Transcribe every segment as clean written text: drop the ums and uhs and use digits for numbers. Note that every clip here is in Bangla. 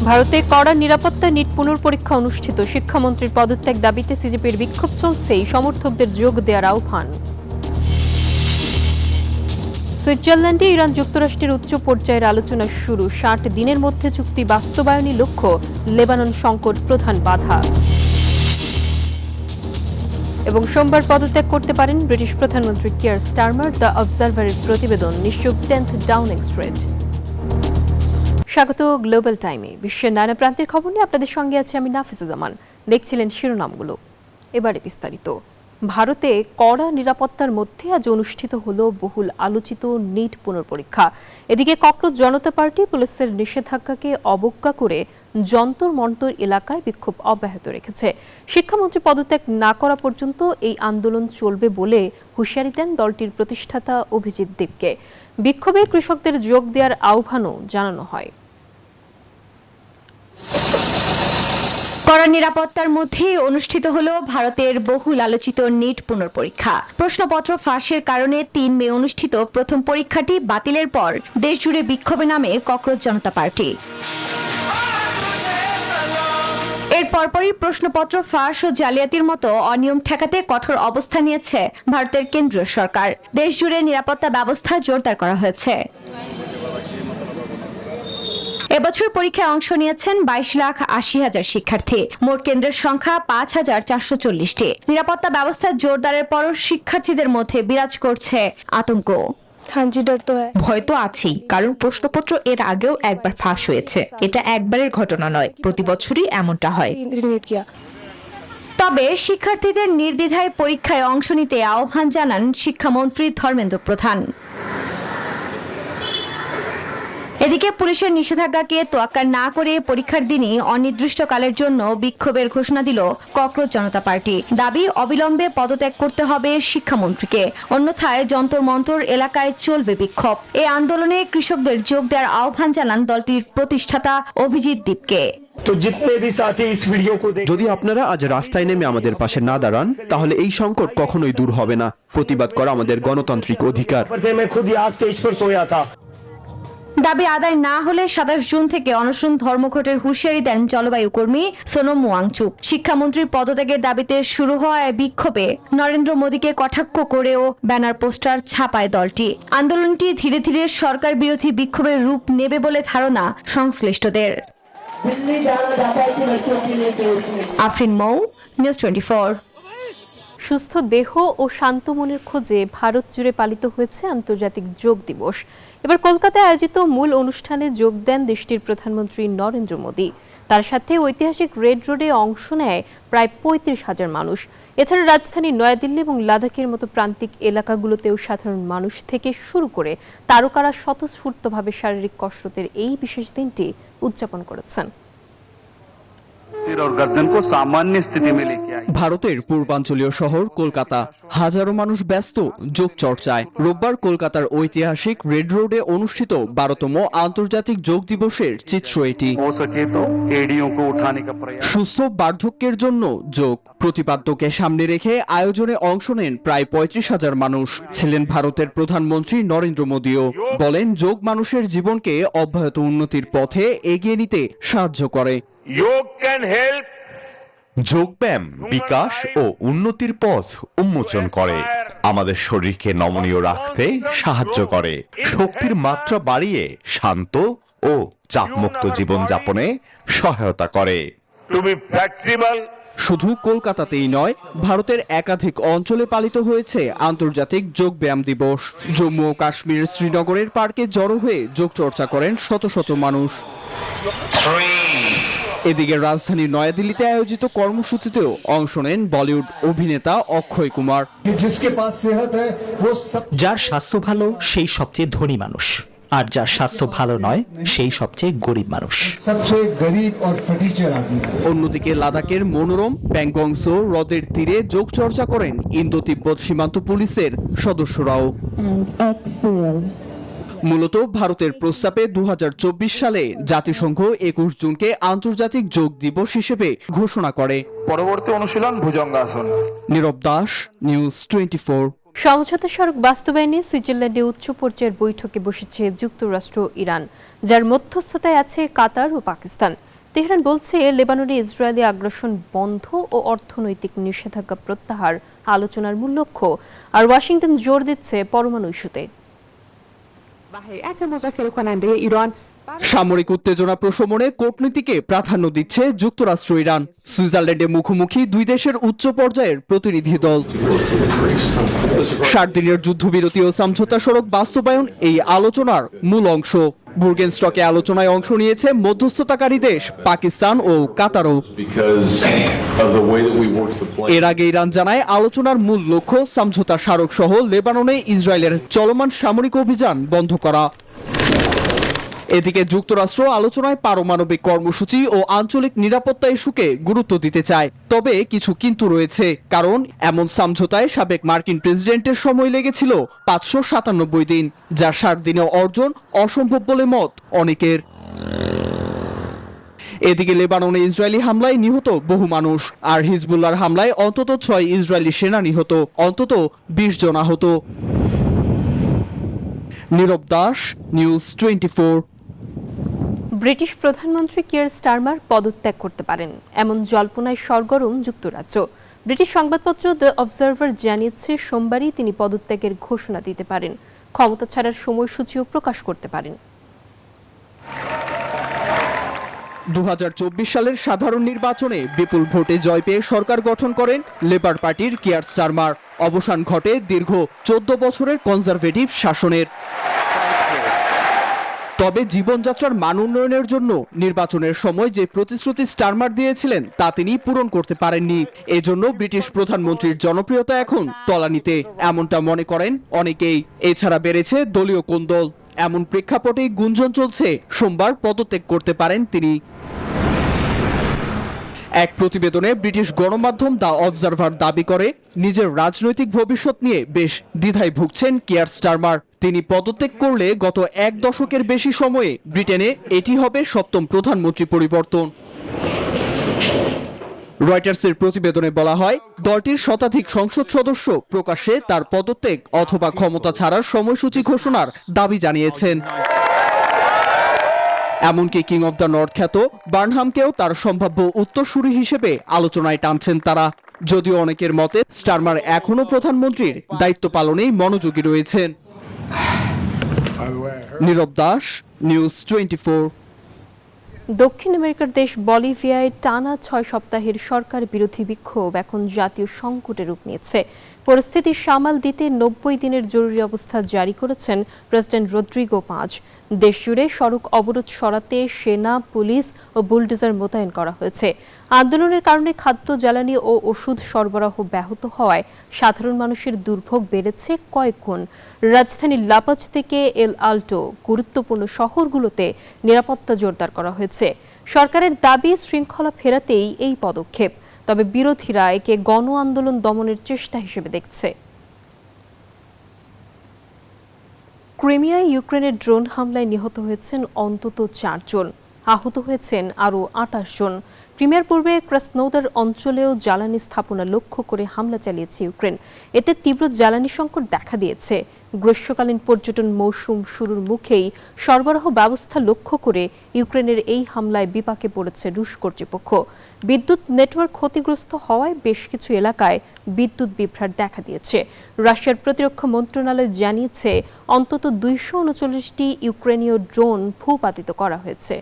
ভারতে কড়া নিরাপত্তা নিট পুনর্পরীক্ষা অনুষ্ঠিত। শিক্ষামন্ত্রীর পদত্যাগ দাবিতে সিজেপির বিক্ষোভ চলছেই, সমর্থকদের যোগ দেওয়ার আহ্বান। সুইজারল্যান্ডে ইরান যুক্তরাষ্ট্রের উচ্চ পর্যায়ের আলোচনা শুরু। ৬০ দিনের মধ্যে চুক্তি বাস্তবায়নই লক্ষ্য। লেবানন সংকট প্রধান বাধা। এবং সোমবার পদত্যাগ করতে পারেন ব্রিটিশ প্রধানমন্ত্রী কিয়ার স্টারমার। দ্য অবজারভারের প্রতিবেদন, নিশ্চুপ 10th ডাউনিং স্ট্রিট। স্বাগত গ্লোবাল টাইমে। বিশ্বের নানা প্রান্তের খবর নিয়ে আপনাদের সঙ্গে আছে আমি নাফিসা জামান। দেখছিলেন শিরোনামগুলো, এবারে বিস্তারিত। ভারতে কড়া নিরাপত্তার মধ্যে আজ অনুষ্ঠিত হলো বহুল আলোচিত নিট পুনর্পরীক্ষা। এদিকে ককরোচ জনতা পার্টি পুলিশের নিষেধাজ্ঞাকে অবজ্ঞা করে যন্তর মন্তর এলাকায় বিক্ষোভ অব্যাহত রেখেছে। শিক্ষামন্ত্রী পদত্যাগ না করা পর্যন্ত এই আন্দোলন চলবে বলে হুঁশিয়ারি দেন দলটির প্রতিষ্ঠাতা অভিজিৎ দেবকে। বিক্ষোভে কৃষকদের যোগ দেওয়ার আহ্বানও জানানো হয়। কড়া নিরাপত্তার মধ্যে অনুষ্ঠিত হলো ভারতের বহুল আলোচিত নিট পুনর্পরীক্ষা। প্রশ্নপত্র ফাঁসের কারণে ৩ মে অনুষ্ঠিত প্রথম পরীক্ষাটি বাতিলের পর দেশজুড়ে বিক্ষোভে নামে ককরোচ জনতা পার্টি। এর পরপরই প্রশ্নপত্র ফাঁস ও জালিয়াতির মতো অনিয়ম ঠেকাতে কঠোর অবস্থান নিয়েছে ভারতের কেন্দ্রীয় সরকার। দেশজুড়ে নিরাপত্তা ব্যবস্থা জোরদার করা হয়েছে। এবছর পরীক্ষায় অংশ নিয়েছেন 22,80,000 শিক্ষার্থী। মোট কেন্দ্রের সংখ্যা 5,440টি। নিরাপত্তা ব্যবস্থা জোরদারের পরও শিক্ষার্থীদের মধ্যে বিরাজ করছে আতঙ্ক। ভয় তো আছেই, কারণ প্রশ্নপত্র এর আগেও একবার ফাঁস হয়েছে। এটা একবারের ঘটনা নয়, প্রতি বছরই এমনটা হয়। তবে শিক্ষার্থীদের নির্দ্বিধায় পরীক্ষায় অংশ নিতে আহ্বান জানান শিক্ষামন্ত্রী ধর্মেন্দ্র প্রধান। এদিকে পুলিশের নিষেধাজ্ঞাকে তোয়াক্কা না করে পরীক্ষার দিনই অনির্দিষ্টকালের জন্য বিক্ষোভের ঘোষণা দিল ককরোচ জনতা পার্টি। দাবি, অবিলম্বে পদত্যাগ করতে হবে শিক্ষামন্ত্রীকে, অন্যথায় যন্তর মন্তর এলাকায় চলবে বিক্ষোভ। এই আন্দোলনে কৃষকদের যোগ দেওয়ার আহ্বান জানান দলটির প্রতিষ্ঠাতা অভিজিৎ দেবকে। যদি আপনারা আজ রাস্তায় নেমে আমাদের পাশে না দাঁড়ান, তাহলে এই সংকট কখনোই দূর হবে না। প্রতিবাদ করা আমাদের গণতান্ত্রিক অধিকার। দাবি আদায় না হলে 27 জুন থেকে অনশন ধর্মঘটের হুঁশিয়ারি দেন জলবায়ু কর্মী সোনম ওয়াংচুক। শিক্ষামন্ত্রীর পদত্যাগের দাবিতে শুরু হওয়া বিক্ষোভে নরেন্দ্র মোদীকে কটাক্ষ করেও ব্যানার পোস্টার ছাপায় দলটি। আন্দোলনটি ধীরে ধীরে সরকার বিরোধী বিক্ষোভের রূপ নেবে বলে ধারণা সংশ্লিষ্টদের। আফরিন মৌ, নিউজ 24। সুস্থ দেহ ও শান্ত মনের খোঁজে ভারত জুড়ে পালিত হয়েছে আন্তর্জাতিক যোগ দিবস। এবার কলকাতায় আয়োজিত মূল অনুষ্ঠানে যোগ দেন দেশটির প্রধানমন্ত্রী নরেন্দ্র মোদী। তার সাথে ঐতিহাসিক রেড রোডে অংশ নেয় প্রায় 35,000 মানুষ। এছাড়া রাজধানী নয়াদিল্লি এবং লাদাখের মতো প্রান্তিক এলাকাগুলোতেও সাধারণ মানুষ থেকে শুরু করে তারকারা স্বতঃস্ফূর্তভাবে শারীরিক কসরতের এই বিশেষ দিনটি উদযাপন করেছেন। ভারতের পূর্বাঞ্চলীয় শহর কলকাতা, হাজারো মানুষ ব্যস্ত যোগ চর্চায়। রোববার কলকাতার ঐতিহাসিক রেড রোডে অনুষ্ঠিত 12তম আন্তর্জাতিক যোগ দিবসের চিত্র এটি। সুস্থ বার্ধক্যের জন্য যোগ প্রতিপাদ্যকে সামনে রেখে আয়োজনে অংশ নেন প্রায় 35,000 মানুষ। ছিলেন ভারতের প্রধানমন্ত্রী নরেন্দ্র মোদীও। বলেন, যোগ মানুষের জীবনকে অব্যাহত উন্নতির পথে এগিয়ে নিতে সাহায্য করে। যোগব্যায়াম বিকাশ ও উন্নতির পথ উন্মোচন করে, আমাদের শরীরকে নমনীয় রাখতে সাহায্য করে, শক্তির মাত্রা বাড়িয়ে শান্ত ও চাপমুক্ত জীবনযাপনে সহায়তা করে। শুধু কলকাতাতেই নয়, ভারতের একাধিক অঞ্চলে পালিত হয়েছে আন্তর্জাতিক যোগ ব্যায়াম দিবস। জম্মু ও কাশ্মীরের শ্রীনগরের পার্কে জড়ো হয়ে যোগ চর্চা করেন শত শত মানুষ। এদিকে রাজধানী নয়াদিল্লিতে আয়োজিত কর্মসূচিতেও অংশ নেন বলিউড অভিনেতা অক্ষয় কুমার। যার স্বাস্থ্য ভালো সেই সবচেয়ে ধনী মানুষ, আর যার স্বাস্থ্য ভালো নয় সেই সবচেয়ে গরিব মানুষ। অন্যদিকে লাদাখের মনোরম প্যাংগংসো হ্রদের তীরে যোগ চর্চা করেন ইন্দো তিব্বত সীমান্ত পুলিশের সদস্যরাও। মূলত ভারতের প্রস্তাবে 2024 সালে জাতিসংঘ 21 জুনকে আন্তর্জাতিক যোগ দিবস হিসেবে ঘোষণা করে। পরবর্তী অনুশীলন ভুজঙ্গাসন। নীরব দাস, নিউজ 24। সমঝোতা সড়ক বাস্তবায়নে সুইজারল্যান্ডে উচ্চ পর্যায়ের বৈঠকে বসেছে যুক্তরাষ্ট্র ইরান, যার মধ্যস্থতায় আছে কাতার ও পাকিস্তান। তেহরান বলছে লেবাননে ইসরায়েলি আগ্রাসন বন্ধ ও অর্থনৈতিক নিষেধাজ্ঞা প্রত্যাহার আলোচনার মূল লক্ষ্য, আর ওয়াশিংটন জোর দিচ্ছে পরমাণু ইস্যুতে। সামরিক উত্তেজনা প্রশমনে কূটনীতিকে প্রাধান্য দিচ্ছে যুক্তরাষ্ট্র ইরান। সুইজারল্যান্ডে মুখোমুখি দুই দেশের উচ্চ পর্যায়ের প্রতিনিধি দল। 60 দিনের যুদ্ধবিরতি ও সমঝোতা সড়ক বাস্তবায়ন এই আলোচনার মূল অংশ। বুর্গেনস্টকে আলোচনায় অংশ নিয়েছে মধ্যস্থতাকারী দেশ পাকিস্তান ও কাতারও। এর আগে ইরান জানায় আলোচনার মূল লক্ষ্য সমঝোতা স্মারক সহ লেবাননে ইসরায়েলের চলমান সামরিক অভিযান বন্ধ করা। এদিকে যুক্তরাষ্ট্র আলোচনায় পারমাণবিক কর্মসূচি ও আঞ্চলিক নিরাপত্তা ইস্যুকে গুরুত্ব দিতে চায়, তবে কিছু কিন্তু রয়েছে। কারণ এমন সমঝোতায় সাবেক মার্কিন প্রেসিডেন্টের সময় লেগেছিল 597 দিন, যা 60 দিনে অর্জন অসম্ভব বলে মত অনেকের। এদিকে লেবাননে ইসরায়েলি হামলায় নিহত বহু মানুষ, আর হিজবুল্লাহর হামলায় অন্তত 6 ইসরায়েলি সেনা নিহত, অন্তত 20 জন আহত। নীরব দাস, নিউজ 24। ব্রিটিশ প্রধানমন্ত্রী কিয়ার স্টারমার পদত্যাগ করতে পারেন, এমন জল্পনায় সরগরম যুক্তরাজ্য। ব্রিটিশ সংবাদপত্র দ্য অবজারভার জানিয়েছে সোমবারই তিনি পদত্যাগের ঘোষণা দিতে পারেন, ক্ষমতা ছাড়ার সময়সূচিও প্রকাশ করতে পারেন। 2024 সালের সাধারণ নির্বাচনে বিপুল ভোটে জয় পেয়ে সরকার গঠন করেন লেবার পার্টির কিয়ার স্টারমার। অবসান ঘটে দীর্ঘ 14 বছরের কনজারভেটিভ শাসনের। তবে জীবনযাত্রার মান উন্নয়নের জন্য নির্বাচনের সময় যে প্রতিশ্রুতি স্টারমার দিয়েছিলেন তা তিনি পূরণ করতে পারেননি। এজন্য ব্রিটিশ প্রধানমন্ত্রীর জনপ্রিয়তা এখন তলানিতে, এমনটা মনে করেন অনেকেই। এছাড়া বেড়েছে দলীয় কোন্দল। এমন প্রেক্ষাপটে গুঞ্জন চলছে সোমবার পদত্যাগ করতে পারেন তিনি। এক প্রতিবেদনে ব্রিটিশ গণমাধ্যম দ্য অবজারভার দাবি করে, নিজের রাজনৈতিক ভবিষ্যৎ নিয়ে বেশ দ্বিধায় ভুগছেন কিয়ার স্টারমার। তিনি পদত্যাগ করলে গত 1 দশকের বেশি সময়ে ব্রিটেনে এটি হবে 7ম প্রধানমন্ত্রী পরিবর্তন। রয়টার্সের প্রতিবেদনে বলা হয়, দলটির শতাধিক সংসদ সদস্য প্রকাশ্যে তার পদত্যাগ অথবা ক্ষমতা ছাড়ার সময়সূচি ঘোষণার দাবি জানিয়েছেন। এমনকি কিং অব দ্য নর্থ খ্যাত বার্নহামকেও তার সম্ভাব্য উত্তরসূরি হিসেবে আলোচনায় টানছেন তারা। যদিও অনেকের মতে স্টারমার এখনো প্রধানমন্ত্রীর দায়িত্ব পালনেই মনোযোগী রয়েছেন। নীরব দাস, নিউজ 24। দক্ষিণ আমেরিকার দেশ বলিভিয়ায় টানা 6 সপ্তাহের সরকার বিরোধী বিক্ষোভ এখন জাতীয় সংকটে রূপ নিয়েছে। পরিস্থিতি সামাল দিতে 90 দিনের জরুরি অবস্থা জারি করেছেন প্রেসিডেন্ট রদ্রিগো পাজ। দেশজুড়ে সড়ক অবরোধ সরাতে সেনা, পুলিশ ও বুলডোজার মোতায়েন করা হয়েছে। আন্দোলনের কারণে খাদ্য, জ্বালানি ও ওষুধ সরবরাহ ব্যাহত হওয়ায় সাধারণ মানুষের দুর্ভোগ বেড়েছে কয়েক গুণ। রাজধানী লাপাজ থেকে এল আল্টো গুরুত্বপূর্ণ শহরগুলোতে নিরাপত্তা জোরদার করা হয়েছে। সরকারের দাবি শৃঙ্খলা ফেরাতেই এই পদক্ষেপ, তবে বিরোধীরা একে গণ আন্দোলন দমনের চেষ্টা হিসেবে দেখছে। ক্রিমিয়ায় ইউক্রেনের ড্রোন হামলায় নিহত হয়েছেন অন্তত 4 জন, আহত হয়েছেন আরও 28 জন। ক্রিমিয়ার পূর্বে ক্রাসনোদার অঞ্চলেও জ্বালানি স্থাপনা লক্ষ্য করে হামলা চালিয়েছে ইউক্রেন। এতে তীব্র জ্বালানি সংকট দেখা দিয়েছে। গ্রীষ্মকালীন পর্যটন মৌসুম শুরুর মুখেই সরবরাহ ব্যবস্থা লক্ষ্য করে ইউক্রেনের এই হামলায় বিপাকে পড়েছে রুশ কর্তৃপক্ষ। বিদ্যুৎ নেটওয়ার্ক ক্ষতিগ্রস্ত হওয়ায় বেশ কিছু এলাকায় বিদ্যুৎ বিভ্রাট দেখা দিয়েছে। রাশিয়ার প্রতিরক্ষা মন্ত্রণালয় জানিয়েছে অন্তত 239টি ইউক্রেনীয় ড্রোন ভূপাতিত করা হয়েছে।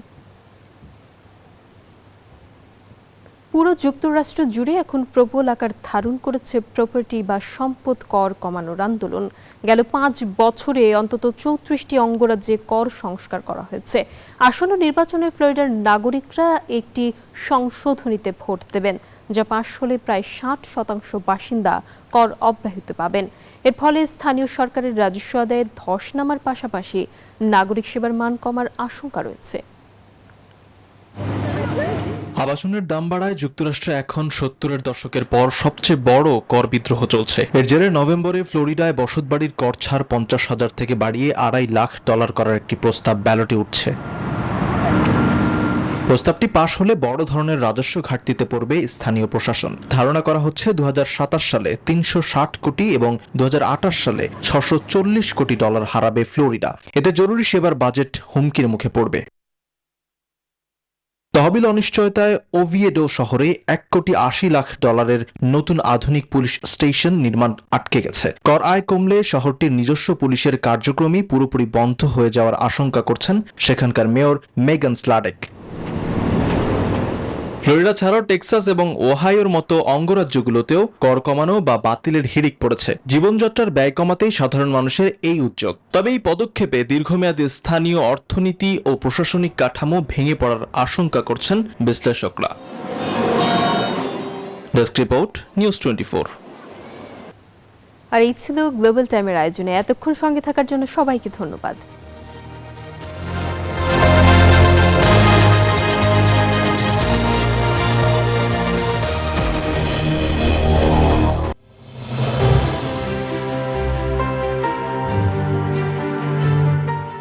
পুরো যুক্তরাষ্ট্র জুড়ে এখন প্রবল আকার ধারণ করেছে প্রপার্টি বা সম্পদ কর কমানোর আন্দোলন। গেল 5 বছরে অন্তত 34টি অঙ্গরাজ্যে কর সংস্কার করা হয়েছে। আসন্ন নির্বাচনে ফ্লোরিডার নাগরিকরা একটি সংশোধনীতে ভোট দেবেন, যা পাশ হলে প্রায় 60% বাসিন্দা কর অব্যাহতি পাবেন। এর ফলে স্থানীয় সরকারের রাজস্ব আদায়ে ধস নামার পাশাপাশি নাগরিক সেবার মান কমার আশঙ্কা রয়েছে। আবাসনের দাম বাড়ায় যুক্তরাষ্ট্রে এখন 70-এর দশকের পর সবচেয়ে বড় কর বিদ্রোহ চলছে। এর জেরে নভেম্বরে ফ্লোরিডায় বসতবাড়ির কর ছাড় 50,000 থেকে বাড়িয়ে $2.5 লাখ করার একটি প্রস্তাব ব্যালটে উঠছে। প্রস্তাবটি পাশ হলে বড় ধরনের রাজস্ব ঘাটতিতে পড়বে স্থানীয় প্রশাসন। ধারণা করা হচ্ছে 2027 সালে 360 কোটি এবং 2028 সালে 640 কোটি ডলার হারাবে ফ্লোরিডা। এতে জরুরি সেবার বাজেট হুমকির মুখে পড়বে। তহবিল অনিশ্চয়তায় ওভিয়েডো শহরে 1,80,00,000 নতুন আধুনিক পুলিশ স্টেশন নির্মাণ আটকে গেছে। কর আয় কমলে শহরটির নিজস্ব পুলিশের কার্যক্রমই পুরোপুরি বন্ধ হয়ে যাওয়ার আশঙ্কা করছেন সেখানকার মেয়র মেগান স্লাডেক। ফ্লোরিডা ছাড়াও টেক্সাস এবং ওহাইওর মতো অঙ্গরাজ্যগুলোতেও কর কমানো বা বাতিলের হিড়িক পড়েছে। জীবনযাত্রার ব্যয় কমাতেই সাধারণ মানুষের এই উদ্যোগ। তবে এই পদক্ষেপে দীর্ঘমেয়াদী স্থানীয় অর্থনীতি ও প্রশাসনিক কাঠামো ভেঙে পড়ার আশঙ্কা করছেন বিশ্লেষকরা। Desk report, news 24। আর এই ছিল গ্লোবাল টাইমের আয়োজনে। এতক্ষণ সঙ্গে থাকার জন্য সবাইকে ধন্যবাদ।